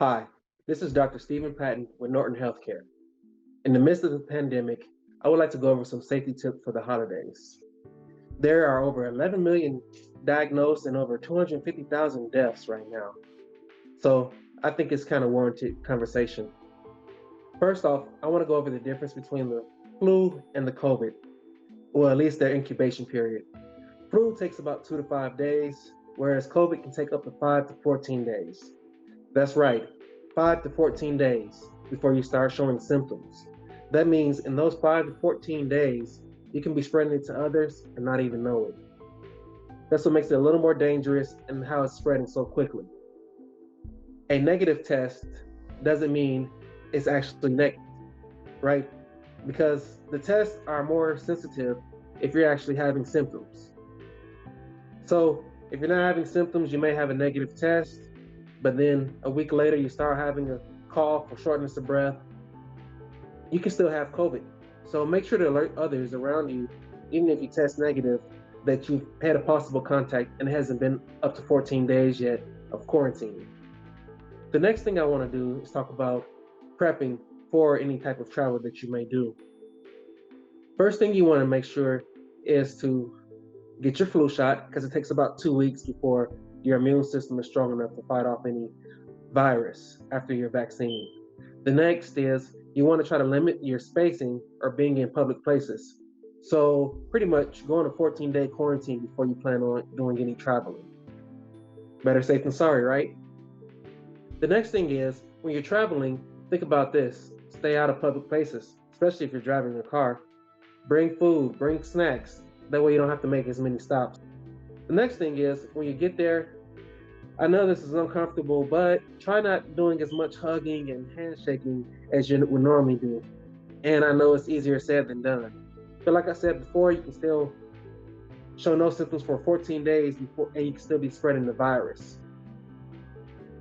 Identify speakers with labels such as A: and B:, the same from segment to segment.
A: Hi, this is Dr. Stephen Patton with Norton Healthcare. In the midst of the pandemic, I would like to go over some safety tips for the holidays. There are over 11 million diagnosed and over 250,000 deaths right now. So I think it's kind of warranted conversation. First off, I want to go over the difference between the flu and the COVID, or at least their incubation period. Flu takes about 2 to 5 days, whereas COVID can take up to 5 to 14 days. That's right, 5 to 14 days before you start showing symptoms. That means in those 5 to 14 days, you can be spreading it to others and not even know it. That's what makes it a little more dangerous and how it's spreading so quickly. A negative test doesn't mean it's actually negative, right? Because the tests are more sensitive if you're actually having symptoms. So if you're not having symptoms, you may have a negative test, but then a week later you start having a cough or shortness of breath. You can still have COVID. So make sure to alert others around you, even if you test negative, that you've had a possible contact and it hasn't been up to 14 days yet of quarantine. The next thing I want to do is talk about prepping for any type of travel that you may do. First thing you want to make sure is to get your flu shot because it takes about 2 weeks before your immune system is strong enough to fight off any virus after your vaccine. The next is you want to try to limit your spacing or being in public places. So pretty much go on a 14-day quarantine before you plan on doing any traveling. Better safe than sorry, right? The next thing is when you're traveling, think about this. Stay out of public places, especially if you're driving a car. Bring food, bring snacks. That way you don't have to make as many stops. The next thing is when you get there, I know this is uncomfortable, but try not doing as much hugging and handshaking as you would normally do. And I know it's easier said than done. But like I said before, you can still show no symptoms for 14 days before, and you can still be spreading the virus.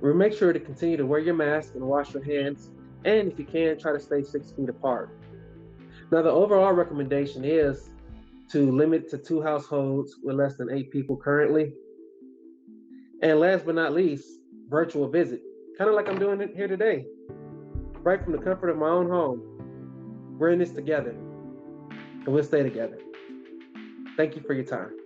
A: Make sure to continue to wear your mask and wash your hands, and if you can, try to stay 6 feet apart. Now, the overall recommendation is to limit to 2 households with less than 8 people currently. And last but not least, virtual visit, kind of like I'm doing it here today, right from the comfort of my own home. We're in this together, and we'll stay together. Thank you for your time.